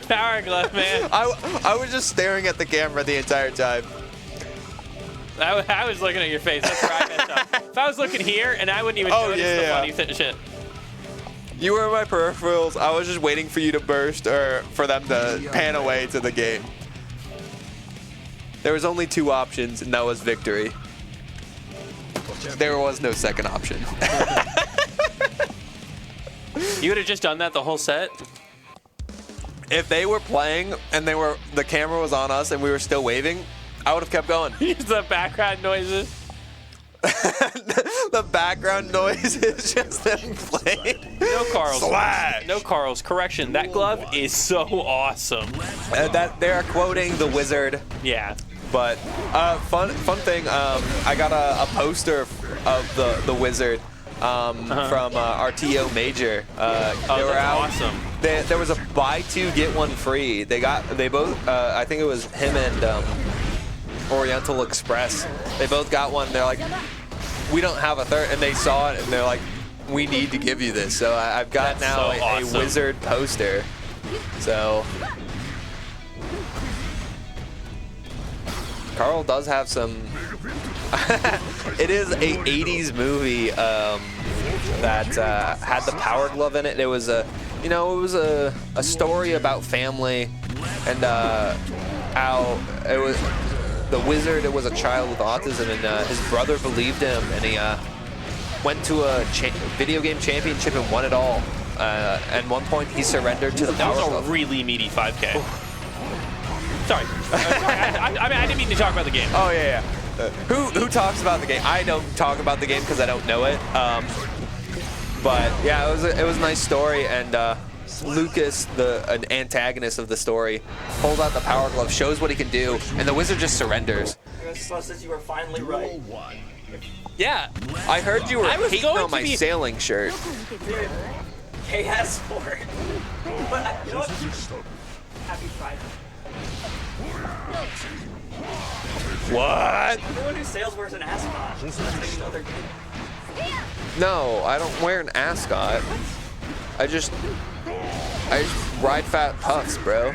Power glove, man. I was just staring at the camera the entire time. I was looking at your face. That's where I messed up. If I was looking here, and I wouldn't even notice the funny shit. You were in my peripherals. I was just waiting for you to burst or for them to pan away to the game. There was only 2 options, and that was victory. There was no second option. You would have just done that the whole set? If they were playing and the camera was on us and we were still waving, I would have kept going. Use the background noises. The background noise is just them playing. No Carls. Slash. No Carls. Correction. That glove is so awesome. That they're quoting the wizard. Yeah. But fun thing. I got a poster of the wizard from RTO Major. They were out. Awesome. There was a buy 2 get 1 free. They both. I think it was him and Oriental Express. They both got one. They're like, we don't have a third, and they saw it and they're like, we need to give you this. So I've got now a wizard poster. So Carl does have some. It is a 80s movie that had the Power Glove in it. It was a story about family and how it was. The wizard was a child with autism, and his brother believed him, and he went to a video game championship and won it all. At one point, he surrendered to the Power Glove. That was a really meaty 5K. Sorry. I mean, I didn't mean to talk about the game. Oh, yeah. Who talks about the game? I don't talk about the game because I don't know it. But, yeah, it was a nice story, and Lucas, an antagonist of the story, pulls out the Power Glove, shows what he can do, and the wizard just surrenders. Since you were finally right. Yeah. I heard you were hating on my sailing shirt. Dude, KS4. But you know what? Happy Friday. What? Everyone who sails wears an ascot. That's like another game. No, I don't wear an ascot. I just ride fat puffs, bro.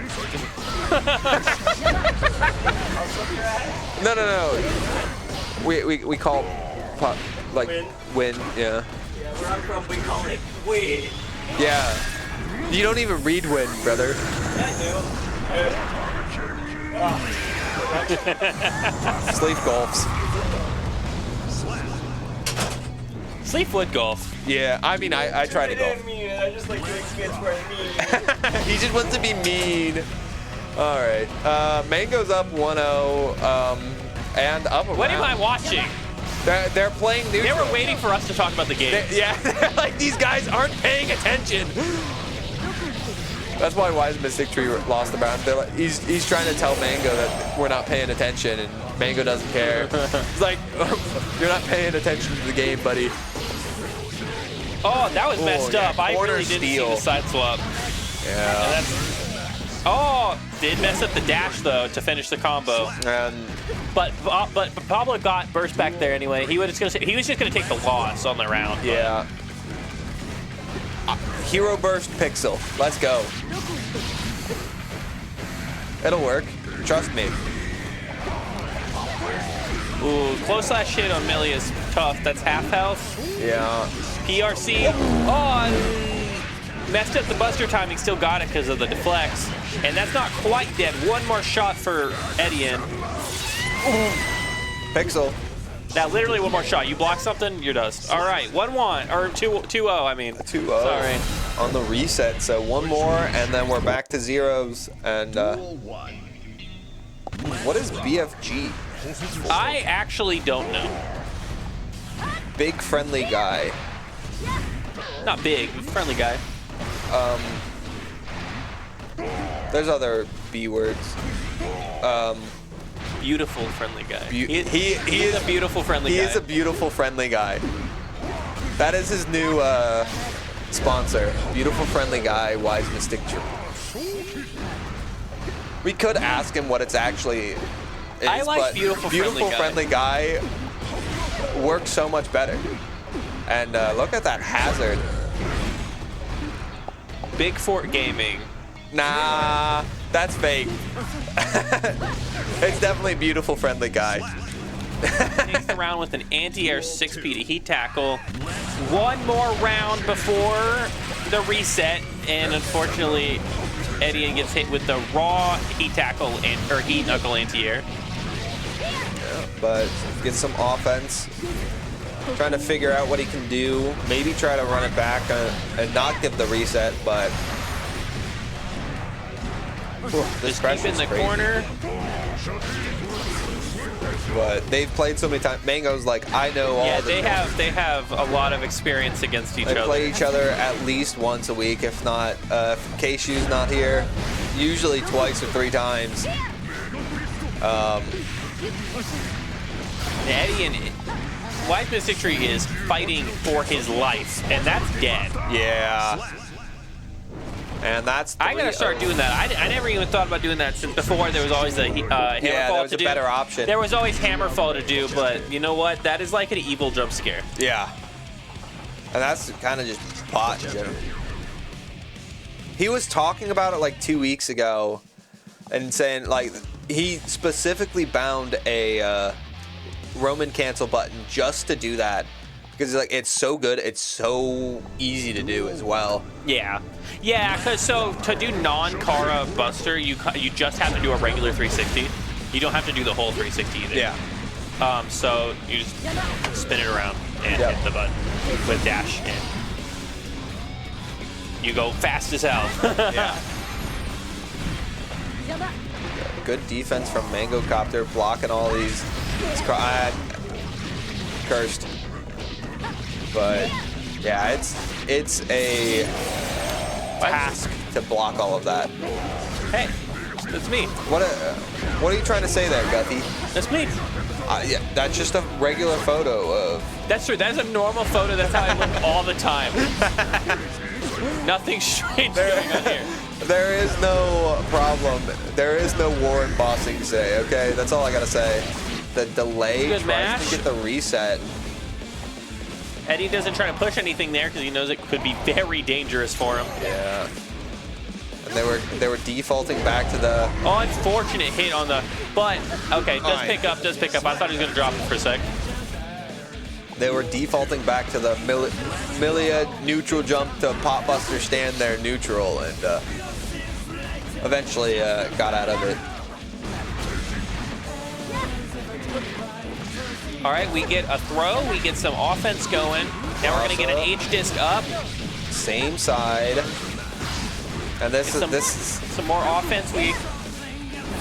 No. We call puff like win. Yeah. Yeah, where I'm from, we call it win. Yeah. You don't even read win, brother. Sleep golfs. Sleepwood golf. Yeah, I mean, I try to golf. I just like doing skits where I mean. He just wants to be mean. All right. Mango's up 1-0 and up around. What am I watching? They're playing neutral. They were waiting for us to talk about the game. Yeah, like these guys aren't paying attention. That's why WiseMysticTree lost the round. Like, he's trying to tell Mango that we're not paying attention, and Mango doesn't care. It's like, you're not paying attention to the game, buddy. Oh, that was messed up. I really didn't see the side swap. Yeah. Did mess up the dash though to finish the combo. But Pablo got burst back there anyway. He was just gonna take the loss on the round. Yeah. Hero burst pixel. Let's go. It'll work. Trust me. Ooh, close last hit on Millia is tough. That's half health. Yeah. PRC. Messed up the buster timing. Still got it because of the deflects. And that's not quite dead. One more shot for Edian. Pixel. Now, literally one more shot. You block something, you're dust. All right, 1-1 or 2-0. I mean 2-0. Sorry. On the reset. So one more, and then we're back to zeros. And what is BFG? I actually don't know. Big friendly guy. Not big, friendly guy. There's other B words. Beautiful friendly guy. He is a beautiful friendly guy. He is a beautiful friendly guy. That is his new sponsor. Beautiful friendly guy, WiseMysticTree. We could ask him what it's actually is, I like but beautiful friendly guy works so much better. And look at that hazard. Big Fort Gaming. Nah, that's fake. It's definitely a beautiful, friendly guy. Takes the round with an anti-air 6P to heat tackle. One more round before the reset, and unfortunately, Eddie gets hit with the raw heat tackle or heat knuckle anti-air. Yeah, but get some offense. Trying to figure out what he can do. Maybe try to run it back and not give the reset, but this Just keep in the corner. But they've played so many times. Mango's like, I know all. Yeah, the they have a lot of experience against each They other. play each other at least once a week, if not, if Keishu's not here, usually twice or 3 times. Eddie and WiseMysticTree is fighting for his life, and that's dead. Yeah. And that's. I gotta start doing that. I never even thought about doing that since before. There was always the hammerfall there was to a do. better option. There was always hammerfall to do, but you know what? That is like an evil jump scare. Yeah. And that's kind of just bot in general. He was talking about it like 2 weeks ago and saying like he specifically bound a Roman cancel button just to do that. Because like it's so good, it's so easy to do as well. Yeah, because so to do non-Kara Buster, you just have to do a regular 360. You don't have to do the whole 360 either. Yeah. So you just spin it around and hit the button with dash, and you go fast as hell. Yeah. Good defense from Mangocopter, blocking all these. Cursed. But yeah, it's a task to block all of that. Hey, that's me. What are you trying to say there, Guthie? That's me. Yeah, that's just a regular photo of. That's true. That's a normal photo. That's how I look all the time. Nothing strange going on here. There is no problem. There is no war in bossing today. Okay, that's all I gotta say. The delay Good trying mash. to get the reset. Eddie doesn't try to push anything there because he knows it could be very dangerous for him. Yeah. And they were defaulting back to the Unfortunate hit on the, but okay, does Alright. pick up, does pick up. I thought he was gonna drop it for a sec. They were defaulting back to the Millia neutral jump to pop buster stand there neutral, and eventually got out of it. All right, we get a throw, we get some offense going. Now we're gonna get an H disc up. Same side. And this is Some more offense. We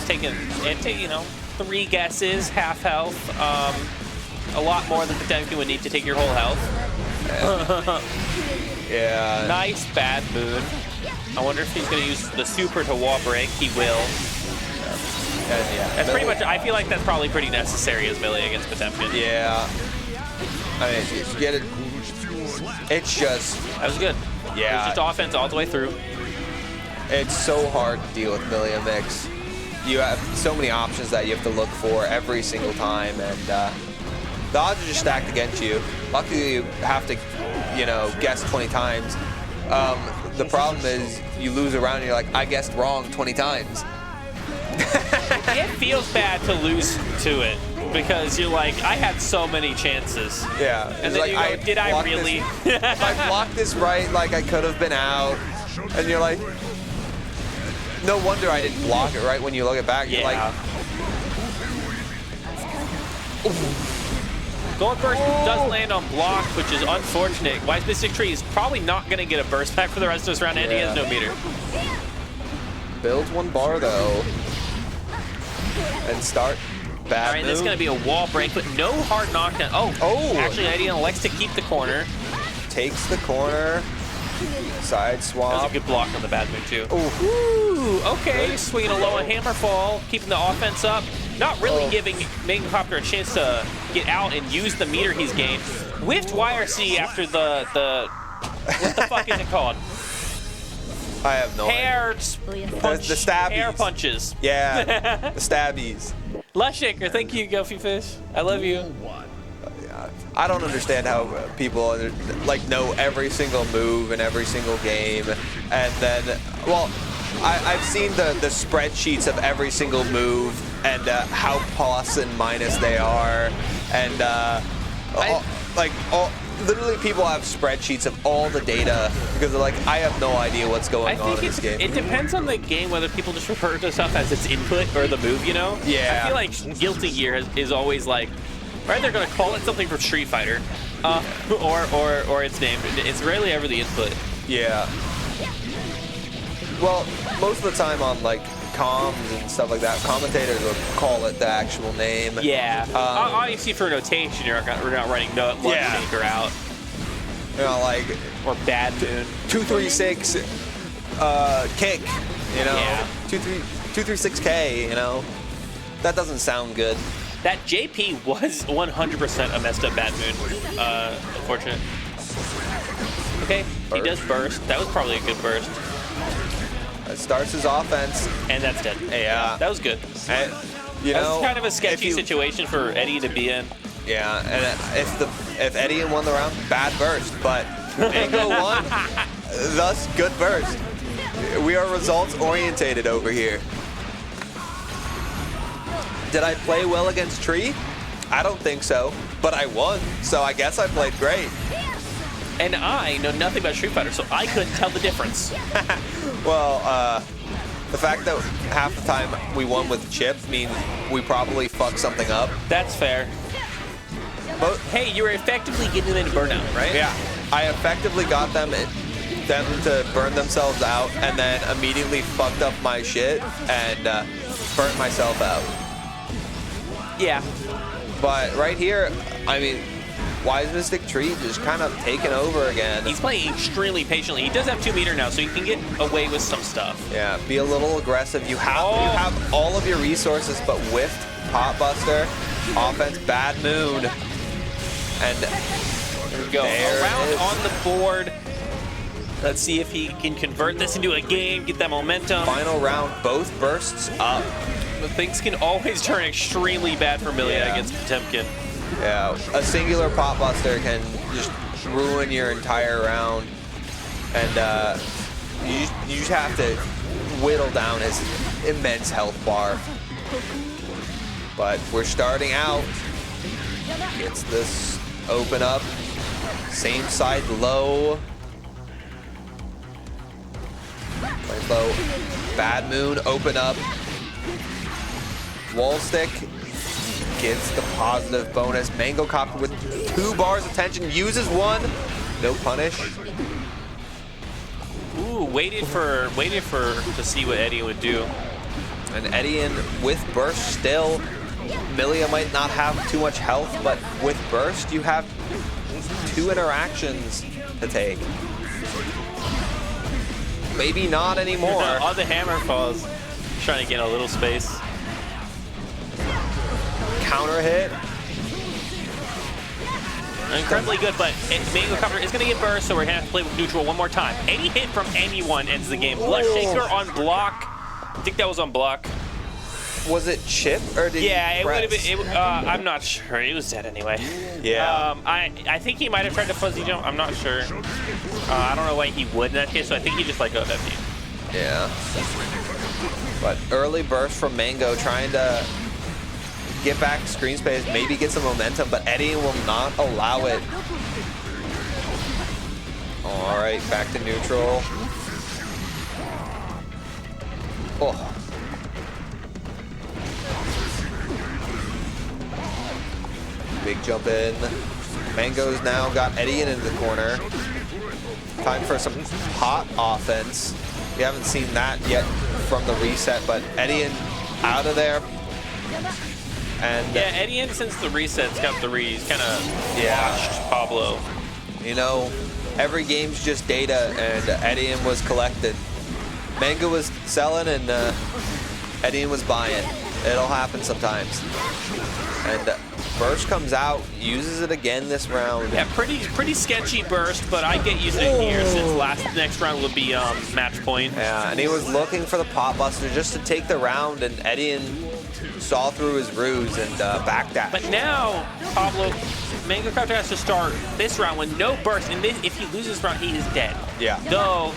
taking 3 guesses, half health. A lot more than Potemkin would need to take your whole health. Yeah. Nice bad moon. I wonder if he's going to use the super to wall break. He will. That's pretty much. I feel like that's probably pretty necessary as Millia against Potemkin. Yeah. I mean, you get it. It's just. That was good. Yeah. It's just offense all the way through. It's so hard to deal with Millia mix. You have so many options that you have to look for every single time, and the odds are just stacked against you. Luckily, you have to, guess 20 times. The problem is you lose a round and you're like, I guessed wrong 20 times. It feels bad to lose to it because you're like, I had so many chances. Yeah. And then like, you go, did I really? If I blocked this right, like I could have been out. And you're like, no wonder I didn't block it right when you look it back. You're like, Going first does land on block, which is unfortunate. WiseMysticTree is probably not going to get a burst back for the rest of this round, and he has no meter. builds 1 bar though. And start bad All right, this is going to be a wall break, but no hard knockdown. Oh, actually, Eddie elects to keep the corner. Takes the corner. Side swap. That was a good block on the bad move, too. Ooh. Okay, swinging a low on Hammerfall, keeping the offense up. Not really giving Mangocopter a chance to get out and use the meter he's gained. Whiffed YRC after the what the fuck is it called? I have no Hair punch, the stabbies. Hair punches. Yeah, the stabbies. Lush Shaker, thank you, Goofy Fish. I love you. I don't understand how people like know every single move in every single game, and then, well, I've seen the spreadsheets of every single move and how plus and minus they are, and literally people have spreadsheets of all the data because they're like, I have no idea what's going on in this game. It depends on the game whether people just refer to stuff as its input or the move, you know? Yeah. I feel like Guilty Gear is always like, right, they're going to call it something from Street Fighter or its name. It's rarely ever the input. Yeah. Well, most of the time on like comms and stuff like that, commentators will call it the actual name. Yeah. Obviously for notation, we're not writing Lunch Maker out. You know, like, or Bad Moon. 236 kick, you know? Yeah. 236K, you know? That doesn't sound good. That JP was 100% a messed up Bad Moon. Unfortunate. Okay, burst. He does burst. That was probably a good burst. It starts his offense. And that's dead. Yeah. That was good. And, that was kind of a sketchy situation for Eddie to be in. Yeah, and if Eddie won the round, bad burst. But Mango won, thus good burst. We are results orientated over here. Did I play well against Tree? I don't think so, but I won, so I guess I played great. And I know nothing about Street Fighter, so I couldn't tell the difference. Well, the fact that half the time we won with Chip means we probably fucked something up. That's fair. But hey, you were effectively getting them into burnout, right? Yeah, I effectively got them to burn themselves out, and then immediately fucked up my shit and burnt myself out. Yeah. But right here, I mean, WiseMysticTree just kind of taking over again. He's playing extremely patiently. He does have 2 meter now, so you can get away with some stuff. Yeah, be a little aggressive. You have all of your resources, but whiffed Pot Buster, offense, Bad Moon, and there we go. There Around on the board. Let's see if he can convert this into a game, get that momentum. Final round, both bursts up. But things can always turn extremely bad for Millia against Potemkin. Yeah, a singular Pot Buster can just ruin your entire round, and you just have to whittle down his immense health bar. But we're starting out. Gets this open up. Same side low. Play low. Bad Moon open up. Wall stick gets the positive bonus. Mangocopter with 2 bars of tension, uses 1. No punish. Ooh, waited for to see what Eddie would do. And Eddie with burst still. Millia might not have too much health, but with burst you have 2 interactions to take. Maybe not anymore. On the hammer falls, trying to get a little space. Counter hit. Incredibly good, but Mangocopter is going to get burst, so we're going to have to play with neutral one more time. Any hit from anyone ends the game. Blood Shaker on block. I think that was on block. Was it Chip or did it would have been. I'm not sure. He was dead anyway. Yeah. I think he might have tried to fuzzy jump. I'm not sure. I don't know why he would in that case, so I think he just let go of that beat. Yeah. But early burst from Mango trying to get back screen space, maybe get some momentum, but Eddie will not allow it. All right, back to neutral. Oh. Big jump in. Mango's now got Eddie in the corner. Time for some hot offense. We haven't seen that yet from the reset, but Eddie out of there. And yeah, Eddie, since the reset's got 3, he's kind of watched Pablo. You know, every game's just data, and Eddie was collected. Mango was selling, and Eddie was buying. It'll happen sometimes. And burst comes out, uses it again this round. Yeah, pretty sketchy burst, but I get used to it here since next round would be match point. Yeah, and he was looking for the Pot Buster just to take the round, and Eddie saw through his ruse and backdash. But now, Pablo, Mangocopter has to start this round with no burst, and if he loses this round, he is dead. Yeah. Though,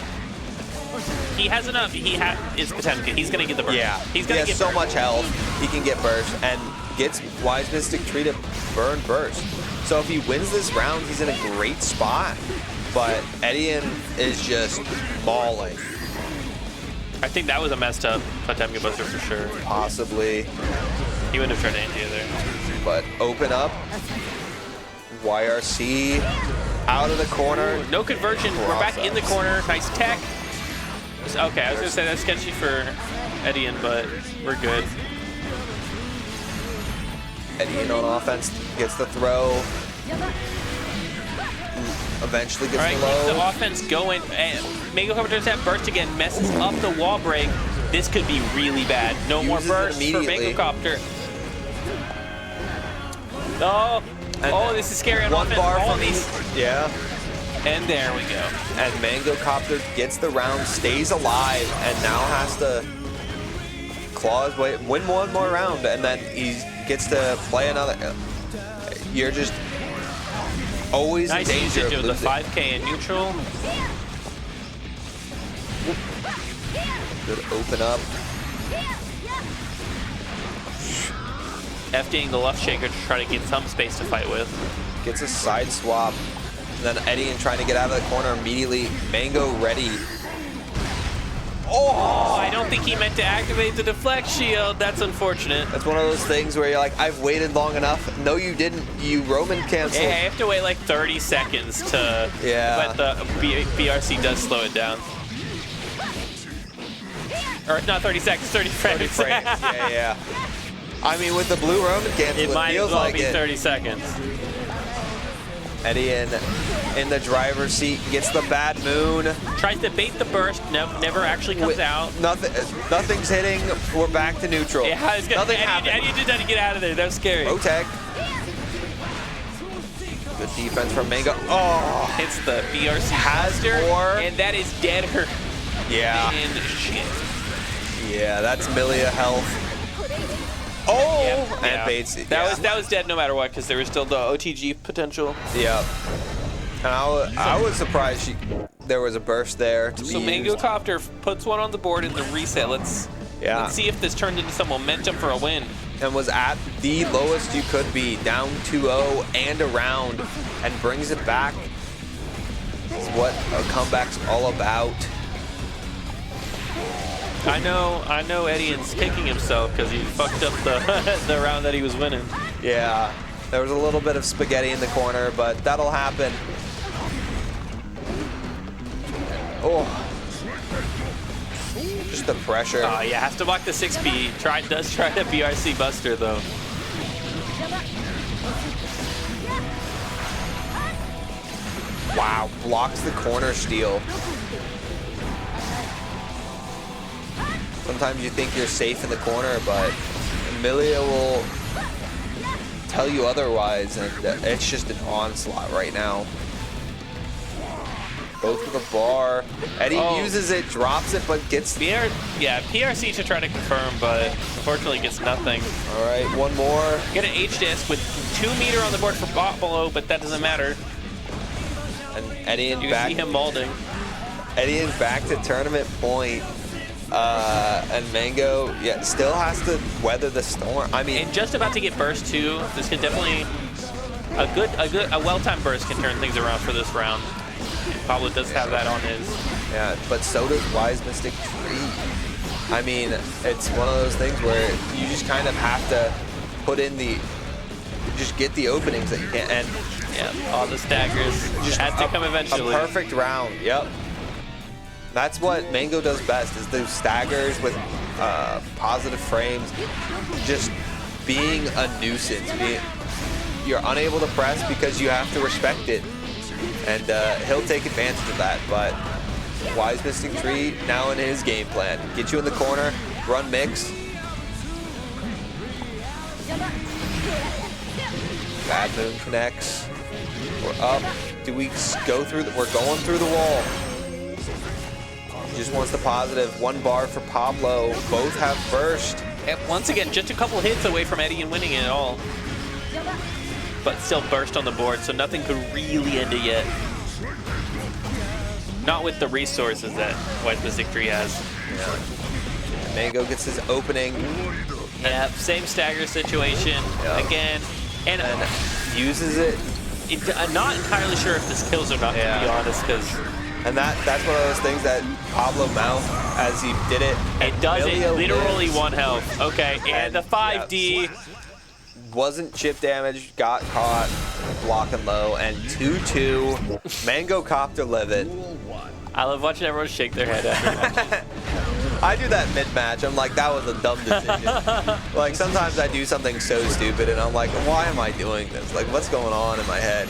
He has enough. It's Potemkin. He's gonna get the burst. Yeah, he's gonna he get has so burst. much health. He can get burst and gets WiseMysticTree to burn burst. So if he wins this round, he's in a great spot. But Edian is just mauling. I think that was a messed up Potemkin Buster for sure. Possibly. He wouldn't have tried to anti there. But open up. YRC out of the corner. No conversion. We're back in the corner. Nice tech. Okay, I was gonna say that's sketchy for Edian, but we're good. Edian on offense gets the throw. Eventually gets All right, the low. keep the offense going. And Mangocopter does have burst again, messes up the wall break. This could be really bad. No more Uses it burst for immediately. Mangocopter. Oh, this is scary on One offense. bar All from these. Yeah. And there we go. And Mangocopter gets the round, stays alive, and now has to claw his way, win one more round, and then he gets to play another. You're just always Nice in danger usage of of the losing. 5K in neutral. Good open up. FDing the left shaker to try to get some space to fight with. Gets a side swap. And then Edian trying to get out of the corner immediately. Mango ready. Oh, I don't think he meant to activate the deflect shield. That's unfortunate. That's one of those things where you're like, I've waited long enough. No, you didn't. You Roman canceled. Yeah, I have to wait like 30 seconds to. Yeah. But the BRC does slow it down. Or not 30 seconds, 30 frames. 30 frames. Yeah. I mean, with the blue Roman cancel, It it might as feels well like be it. 30 seconds. Edian in the driver's seat gets the bad moon. Tries to bait the burst, never actually comes out. Nothing's hitting. We're back to neutral. Yeah, I was gonna, Nothing happened. Eddie did that to get out of there. That was scary. Protect. Good defense from Mango. Oh, Hits the BRC Has Buster, more. and that is deader yeah. than shit. Yeah, that's Millia health. Oh, Yep, and yeah. baits. That was dead no matter what because there was still the OTG potential. Yeah. And I was surprised there was a burst there to So be used. Mangocopter puts one on the board in the reset. Let's see if this turned into some momentum for a win. And was at the lowest you could be, down 2-0 and around, and brings it back. It's what a comeback's all about. I know Edian's kicking himself because he fucked up the the round that he was winning. Yeah, there was a little bit of spaghetti in the corner, but that'll happen. Oh, just the pressure. Oh yeah, has to block the 6B. Does try the BRC Buster though. Wow, blocks the corner steal. Sometimes you think you're safe in the corner, but Millia will tell you otherwise, and it's just an onslaught right now. Both with a bar. Eddie uses it, drops it, but gets... PRC to try to confirm, but unfortunately gets nothing. All right, one more. Get an H-disc with 2 meter on the board for below, but that doesn't matter. And Eddie You back. can see him molding. Eddie back to tournament point. And Mango, still has to weather the storm. I mean, And just about to get burst too. This could definitely a well-timed burst can turn things around for this round. Pablo does have that on his. yeah, but so does WiseMysticTree. I mean, it's one of those things where you just kind of have to put in just get the openings that you can, and All the staggers just had to come eventually. A perfect round. Yep. That's what Mango does best, is those staggers with positive frames, just being a nuisance. You're unable to press because you have to respect it, and he'll take advantage of that. But WiseMysticTree now in his game plan: get you in the corner, run mix. Bad moon connects. We're up. Do we go through? We're going through the wall. He just wants the positive. One bar for Pablo. Both have burst. And once again, just a couple hits away from Eddie and winning it all. But still burst on the board, so nothing could really end it yet. Not with the resources that WiseMysticTree has. Yeah. Mango gets his opening. Yeah, same stagger situation again. And uses it. I'm not entirely sure if this kills or not, to be honest, because... And that's one of those things that Pablo mouthed as he did it. It does Millia it literally lives. 1 health. Okay, and the 5D. Wasn't chip damage, got caught, blocking low, and 2-2. Mangocopter live it. I love watching everyone shake their head after. I do that mid-match. I'm like, that was a dumb decision. Like, sometimes I do something so stupid, and I'm like, why am I doing this? Like, what's going on in my head?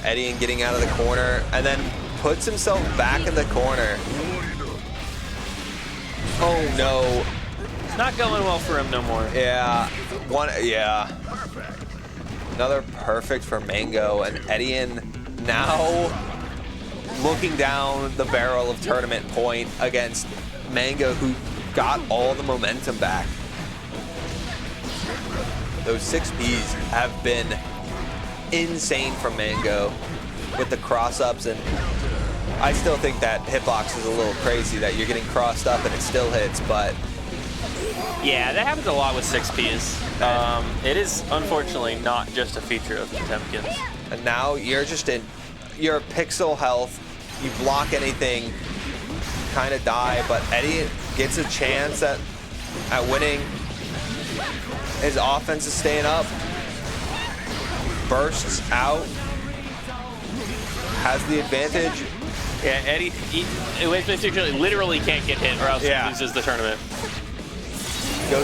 Eddie getting out of the corner, and then puts himself back in the corner. Oh, no. It's not going well for him no more. Yeah. Another perfect for Mango, and Eddie now looking down the barrel of tournament point against Mango, who got all the momentum back. Those 6Ps have been insane from Mango with the cross-ups, and I still think that hitbox is a little crazy that you're getting crossed up and it still hits, but... Yeah, that happens a lot with 6Ps. It is, unfortunately, not just a feature of Potemkins. And now you're just in your pixel health. You block anything, kind of die, but Eddie gets a chance at winning. His offense is staying up. Bursts out. Has the advantage. Yeah, Eddie, WiseMysticTree literally can't get hit or else he loses the tournament.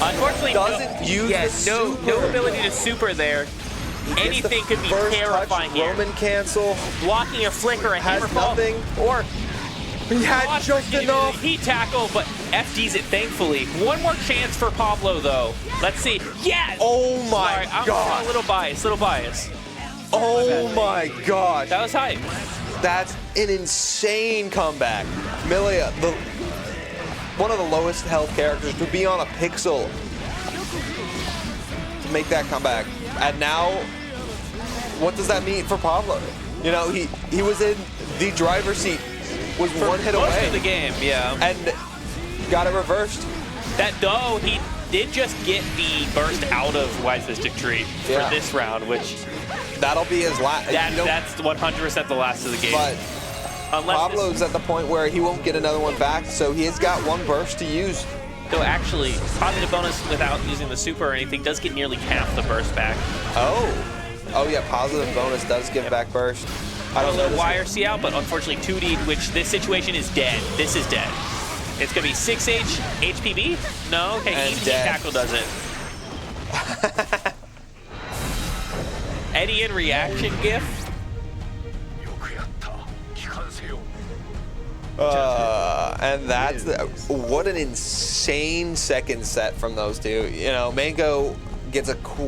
Unfortunately, no ability to super there. Anything could be terrifying here. Roman cancel. Blocking a flicker, a has hammer fall, nothing. or he had just enough. Heat tackle, but FD's it thankfully. One more chance for Pablo though. Let's see. Yes. Oh my God. I'm a little biased. Oh my gosh. That was hype. That's an insane comeback. Millia, one of the lowest health characters, to be on a pixel to make that comeback. And now, what does that mean for Pablo? You know, he was in the driver's seat, was for one hit most away. Of the game, yeah. And got it reversed. Though he did just get the burst out of WiseMysticTree for this round, which that'll be his last. That's 100% the last of the game. But Pablo's at the point where he won't get another one back, so he has got one burst to use. So actually, positive bonus without using the super or anything does get nearly half the burst back. Oh yeah, positive bonus does give back burst. I don't know YRC out, but unfortunately 2D, which this situation is dead. This is dead. It's gonna be 6H HPB? No, okay, and even heat tackle does it. Eddie in reaction gif. And that's what an insane second set from those two. You know, Mango gets a quick